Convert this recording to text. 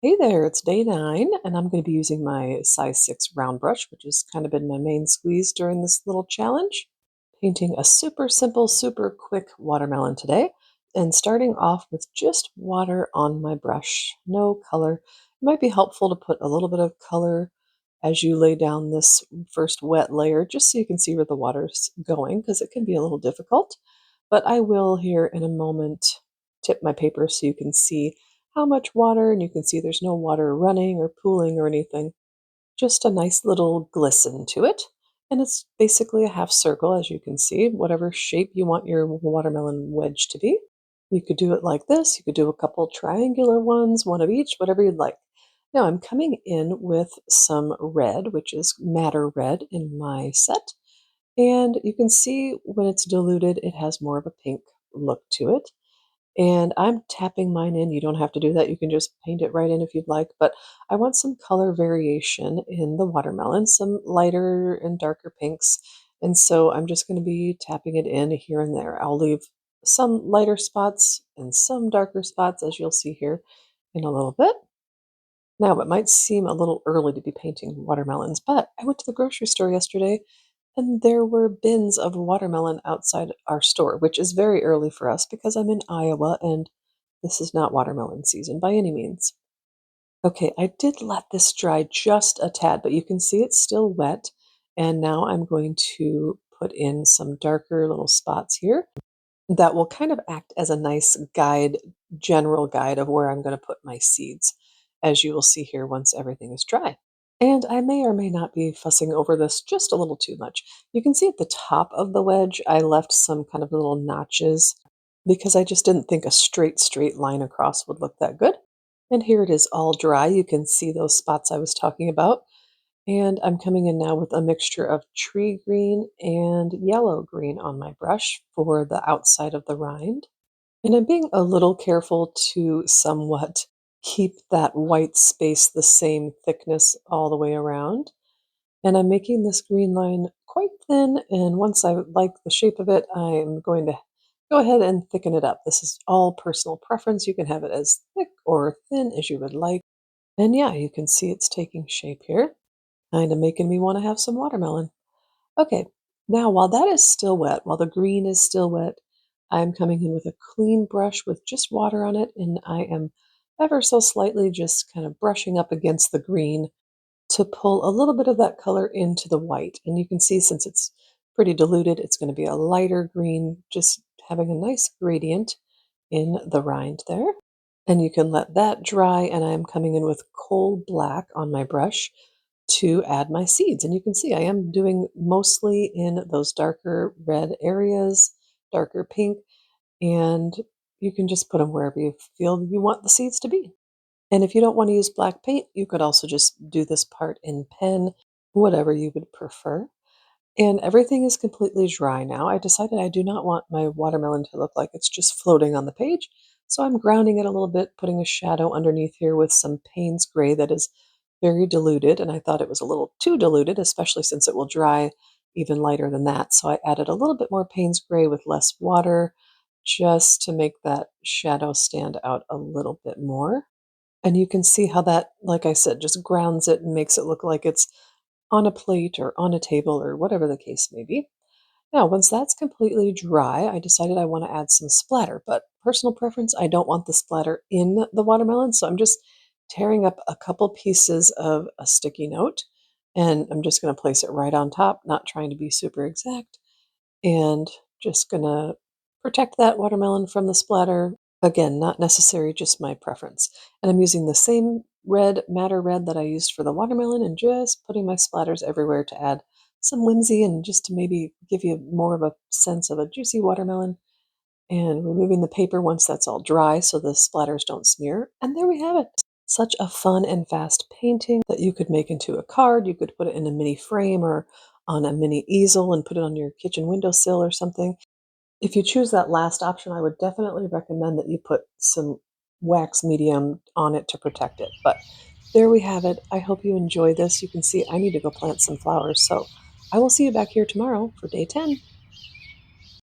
Hey there, it's day 9, and I'm going to be using my size 6 round brush, which has kind of been my main squeeze during this little challenge. Painting a super simple, super quick watermelon today, and starting off with just water on my brush, no color. It might be helpful to put a little bit of color as you lay down this first wet layer, just so you can see where the water's going, because it can be a little difficult. But I will here in a moment tip my paper so you can see how much water, and you can see there's no water running or pooling or anything. Just a nice little glisten to it. And it's basically a half circle, as you can see, whatever shape you want your watermelon wedge to be. You could do it like this. You could do a couple triangular ones, one of each, whatever you'd like. Now I'm coming in with some red, which is madder red in my set. And you can see when it's diluted, it has more of a pink look to it. And I'm tapping mine in. You don't have to do that. You can just paint it right in if you'd like. But I want some color variation in the watermelon, some lighter and darker pinks. And so I'm just going to be tapping it in here and there. I'll leave some lighter spots and some darker spots, as you'll see here in a little bit. Now, it might seem a little early to be painting watermelons, but I went to the grocery store yesterday and there were bins of watermelon outside our store, which is very early for us because I'm in Iowa and this is not watermelon season by any means. Okay, I did let this dry just a tad, but you can see it's still wet. And now I'm going to put in some darker little spots here that will kind of act as a nice guide, general guide of where I'm going to put my seeds, as you will see here once everything is dry. And I may or may not be fussing over this just a little too much. You can see at the top of the wedge, I left some kind of little notches because I just didn't think a straight line across would look that good. And here it is all dry. You can see those spots I was talking about. And I'm coming in now with a mixture of tree green and yellow green on my brush for the outside of the rind. And I'm being a little careful to somewhat keep that white space the same thickness all the way around. And I'm making this green line quite thin, and once I like the shape of it, I'm going to go ahead and thicken it up. This is all personal preference. You can have it as thick or thin as you would like. And yeah, you can see it's taking shape here, kind of making me want to have some watermelon. Okay, now while that is still wet, while the green is still wet, I'm coming in with a clean brush with just water on it, and I am ever so slightly just kind of brushing up against the green to pull a little bit of that color into the white. And you can see since it's pretty diluted, it's going to be a lighter green, just having a nice gradient in the rind there. And you can let that dry, and I'm coming in with coal black on my brush to add my seeds. And you can see I am doing mostly in those darker red areas, darker pink, and you can just put them wherever you feel you want the seeds to be. And if you don't want to use black paint, you could also just do this part in pen, whatever you would prefer. And everything is completely dry now. I decided I do not want my watermelon to look like it's just floating on the page. So I'm grounding it a little bit, putting a shadow underneath here with some Payne's gray that is very diluted. And I thought it was a little too diluted, especially since it will dry even lighter than that. So I added a little bit more Payne's gray with less water just to make that shadow stand out a little bit more. And you can see how that, like I said, just grounds it and makes it look like it's on a plate or on a table or whatever the case may be. Now, once that's completely dry, I decided I want to add some splatter, but personal preference, I don't want the splatter in the watermelon, so I'm just tearing up a couple pieces of a sticky note, and I'm just going to place it right on top, not trying to be super exact, and just going to protect that watermelon from the splatter. Again, not necessary, just my preference. And I'm using the same red, madder red that I used for the watermelon and just putting my splatters everywhere to add some whimsy and just to maybe give you more of a sense of a juicy watermelon. And removing the paper once that's all dry so the splatters don't smear. And there we have it. Such a fun and fast painting that you could make into a card. You could put it in a mini frame or on a mini easel and put it on your kitchen windowsill or something. If you choose that last option, I would definitely recommend that you put some wax medium on it to protect it. But there we have it. I hope you enjoy this. You can see I need to go plant some flowers. So I will see you back here tomorrow for day 10.